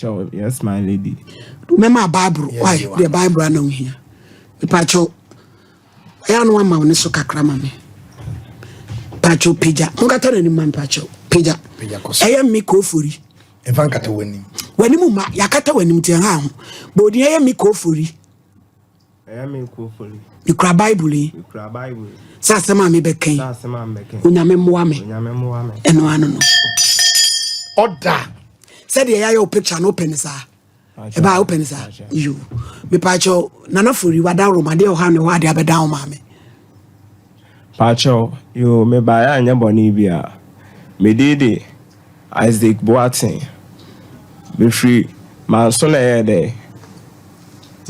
Pacho, yes, my lady. Remember Bible, why the Bible I know here. The Pacho, I don't want my so kakrama me. Pacho Pija, Mugata any man Pacho, Pija, I am me kofuri. Evankata winning. When you ma yakata when you tell but I am me kofuri. I am in kofuri. You cry Bible, You cry Bible. Sasama me became. Sasama making. Unyame Muame. And no, I don't know. Order. Said the ayo picture no open sir. Eba open sir. You. Me Pacho, nana furi wada Roma de ohane wade abedan mame. Pacho, you me buy anya boni bia. Me didi Isaac Boatin. Be free. Man so na yede.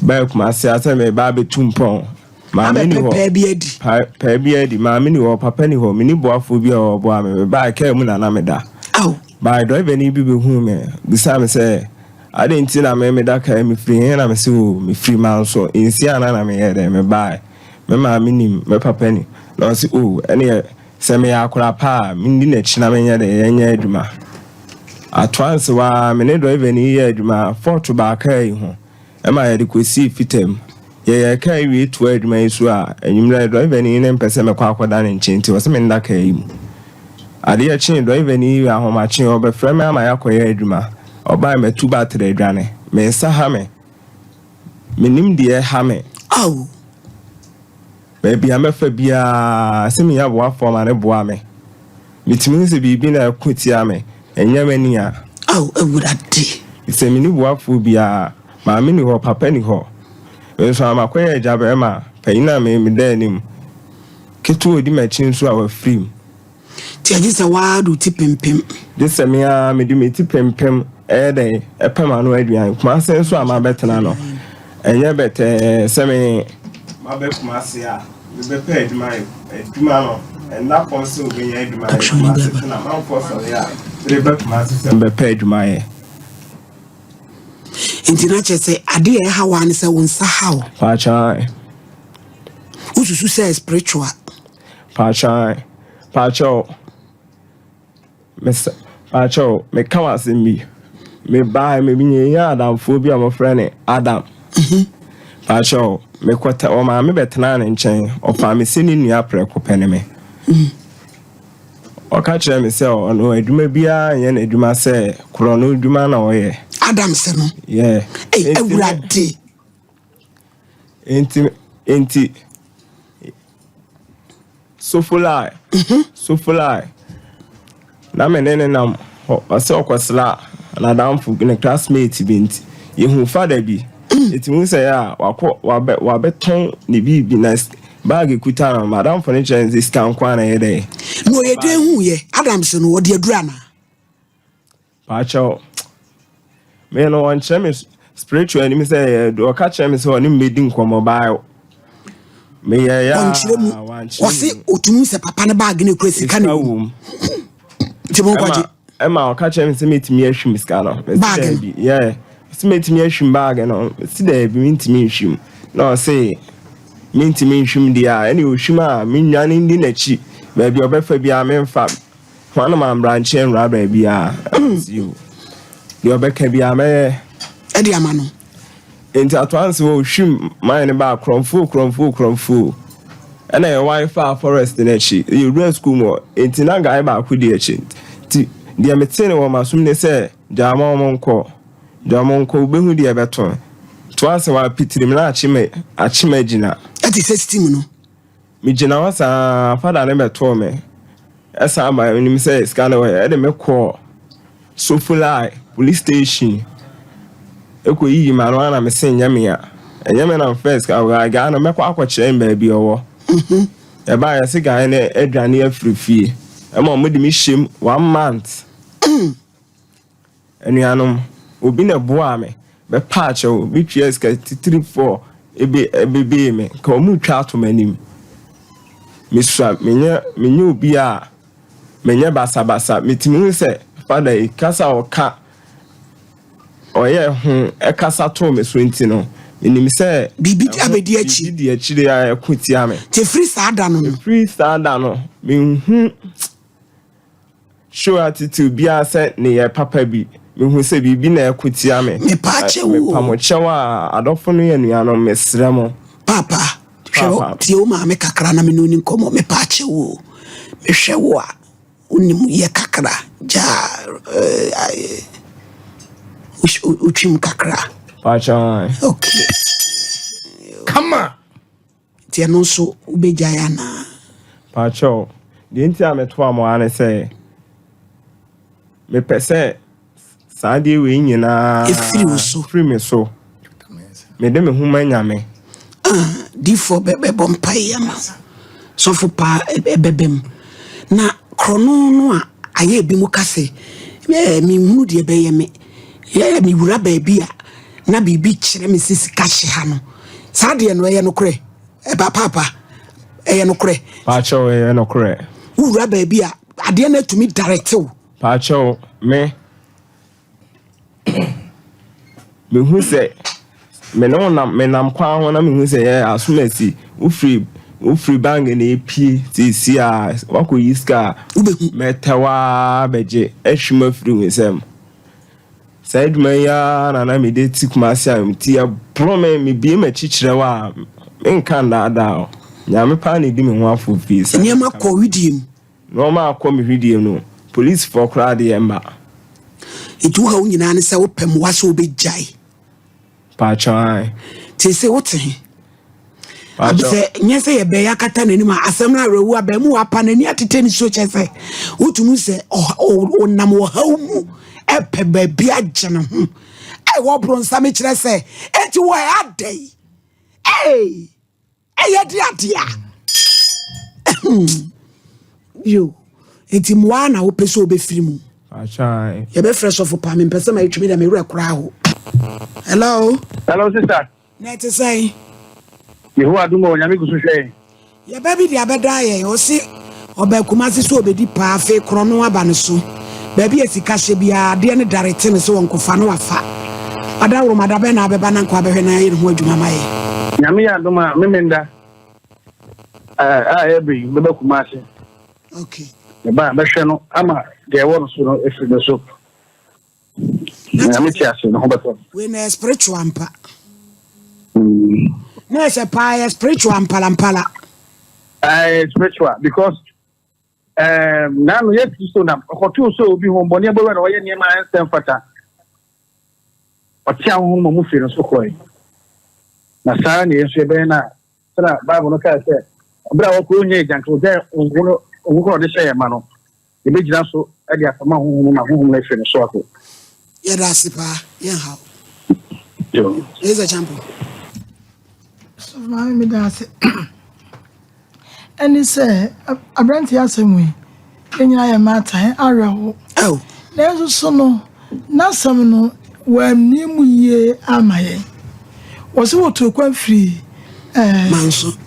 Back my sister me baby tumpon. Ma mini ho. Pebi edi. Ma mini ho papa ni ho. Mini boafo bi o boa me buy care mu na na me da. Aw. By drive any be who me. Beside me say, I didn't see that me that can me free and I'm so me free man so in Siana na me head me buy. Me ma minim me papa ni. No see oh any say me akura pa me na china me nya de nya aduma. At once wa me ne drive any year aduma for to back here ho. E ma ye de kwesi fitem. Ye kai wi to aduma isu a enyumra drive any ne mpese me kwa akoda ne nchenti wo se me nda kai mu. Ade ya chin do even ni ahoma chin obefrɛ me ama yakoye adwuma oba me tu battery adwane me nsa ha me menim de ha me Aw baby amefa bia se me ya boa forma ne boa me mitimi se bibi na akutia me enya mani a aw ewurade se me ni boa fu bia ma me ni ho papa ni ho so amakoye ajabe ma panyina me danim ketu odi ma chin so a wa free Tiagisa wadu tipempem. This semia me do me tipempem day a pema no aduan kuma sen so ama betena no enye bete semi ma be kuma se a me be pay aduma no and that person will be aduma na ma for so ya me be kuma se be pay aduma ye Intina che say ade e ha wan se won sa hawo pa chai ususu say spiritual pa chai pa cho Mr. Pacho, me come as in me. Me buy me be Adam phobia my friend Adam. Pacho, me quata or my me betan and chain or for me singing your precopenny me. Or catch them myself or no, I do me be and I do my say, Corono do man away. Adam Seno. Yeah. Hey, I day. Ain't so full eye. So full eye. Na me nene nam ase okwasla na damfu ne classmate binti ye hu father bi etimu say ya wa beton ne bi na bag kuta na madam furniture in this town kwa na ye dey no ye dey hu ye Adams no wodi adura na pacho me no wan cheme spiritual ni me say do ka cheme so ni medi nkomo bae me ya wan chire otumu se papa ne bag ne kwesi ka ne Emma catch him to meet me a shim scanner. Bag, yeah. Meet me a shim bag and see there be mean to me shim. No, say, mean to me shim dear, any shima, mean yan in dinner cheap. Maybe your better be a man fab. One of my branch and rather be you. Your beck be a man. Eddie Amano. Into at once will shim mine about crumful. And a wife far forest in a sheet. You real school more. It's not guy about who dear chin. The American woman soon they say, Jamon Monco, be who dear beton. Twice a while pity him, Achimagina. That is a stimulus. Mijina was a father never told me. As I by when him say, Scanaway, Adam call. So full eye, police station. Eko yi Manuana me saying Yamia. And Yaman on first, I got a make aqua chamber be over. I buy a cigar and a near free fee. I'm on with me shim 1 month. And you will be a boame, but patch or which years get 3-4 a baby me, come chat to my name. Miss Trap, me new beer, me never bassa, me to say, Father, a casa or cat. Or yeah, a casa told me Swintino. In him say, Bibi Abediachi, dear Chile, I quit yame. The free sardano, free sardano, mean, sure attitude be a set near Papa B. me hu se bibi na ekotia me me paache wo me pamochewa adofo no ye nuanom mesremo papa hwe ti o ma me kakra na me no ni komo me paache wo me hwe wo a unim ye kakra ja uchim kakra paacha okay come on ti no so ubeja ya na paacha de nti ameto amo ane se me pese saade we nyina efiri me so me de me huma nyame difo bebe bompai ama so fo pa bebem na krono no a aye bi mu kase mi hunu de be ye me mi wura ba bi a na bibi kire me sisi kashe ha no saade no ye no kre ba papa ye no kre paacha ye no kre wura ba bi a ade na tumi direct o paacha me hu se me no nam kwa ho na me hu se ye asomasi ufri bang na epi ti a wako yiska metawa beje ehwima firi wisem said maya na me de tikuma am ti a prome me bi ma chichirewa nka da nyame pa na di me ho afofi sa nyama ko widim no ma ko me widim no police for crowd yemba itu ha unyina ne se wopem wase obejai paacha ti se wote abse nyese ye be yakata nani ma asemna rewu abamu apa nani atete ni so chese wotumu se onam wo hawmu epe ba bia gene ho wo bronsa me kire se enti wo adai ye dia yo enti mwa na wo pese obefiri mu paacha ye be fresh of pa me pese ma etwimi da me wura kura ho hello sister net say Yehu adumo onyame gusuhwe ya baby dia beda ye o si oba kumasi so obedi pa afi krono aba ne so baby esika hye bia de ne direct ne so wonkofa no wafa adawro madabe na abeba na nkwa behwe na yire ho adwuma maye nyame ya aduma memenda ebi bebe kumasi okay ba behwe no ama de wo no so no efi no so nyame tiase no hobato we na spiritual mpa no se pa spiritual mpala spiritual because now yes so na okotu so obi ho mboni ebe na oye niema ensem fata otia ho mu fi no so koi na saa na yesu ebe na sana bible no ka se obra wo ko nye janko de onwo de shey ma no ebe jira so e de afama ho na fi no so ako ya da sipa ya ha yo is a champion so me da se and say abranti asemwe enyina ya mata areho oh na so no na sam no wa nimu ye amaye wo se wo to kwa free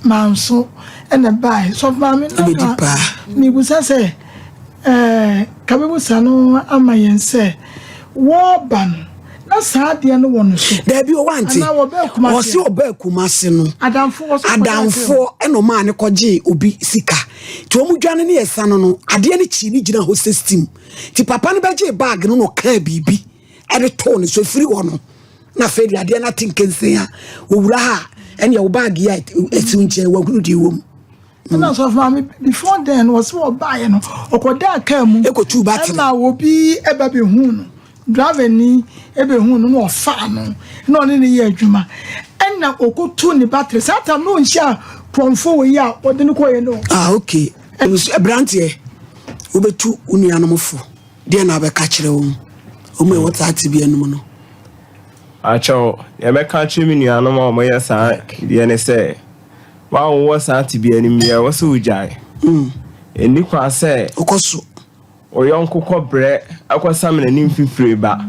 manso and a buy so mama na mi busa se kabebu sano amaye se wo ban na saade no won so da bi o wanti o si oba kumase no adamfo eno ma ne koje obi sika ti o mu dwane ne yesa no ade ne chi ni gina ho system ti papa ne beje bag no no ka bibi e de to ne so firi wo no na fe de ade na tinkense ya o wura ha ene o bag ya eti nche wa guru di wom na so mama before then was wo buy no okoda ka mu ekotu battle na obi eba be hu no driver ni ebe hu no no fa no no ne ye adwuma enna okotu ni battery sata no nsia promfo we ya ode ne koye no okay ebrantie obetu unuanomfo de na be ka kire wo o me wota ati anum no acho ye be ka kire mi nuanom o mo yesa de ne se wa wo sa ati anum ye wo so ujai eni kwa se okoso oyonko kobre akwasam na nim fifire ba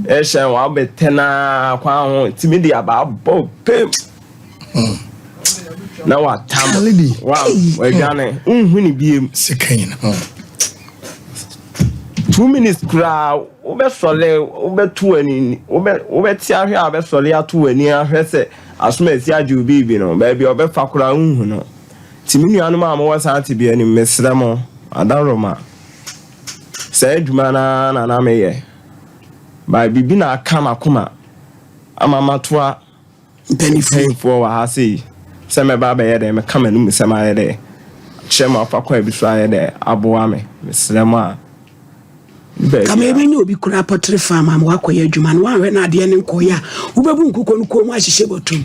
ehye wa betena kwa ho timidi aba bo pem na wa tam wa gane unhuni biem sekan 2 minutes kra obe sole obe tu ani obe ti ahwe abe sole atu ani ahwe se asomasi aju bibi no ba bi obe fakura unhu no timinu anu ma mo wasa ati bi ani mesramo adaroma say adwuma na meye By bibi na kama kuma amamatoa penifo wa ha sei se me ba be ye de me kama nu se ma ye de chema fa kwa bi so ye de aboa me mesrema kama ebe ni obi kura potre farm am wakoye adwuma no wanwe na ade ne nkoya ubebu nkuko no ko mu ahyehye botum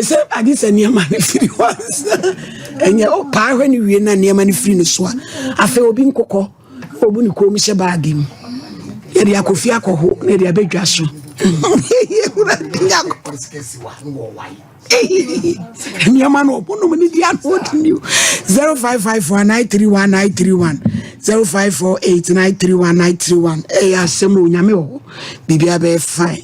se ade se niam na firi once enye o pa hwe ni wie na niam na firi no so afa obi nkokọ obu ni ko mu hye baagim ye de akofi akoho na de abedwa so niam na obo no mu ni dia no odi 0554931931 0548931931 asemo nyame ho bibia be fine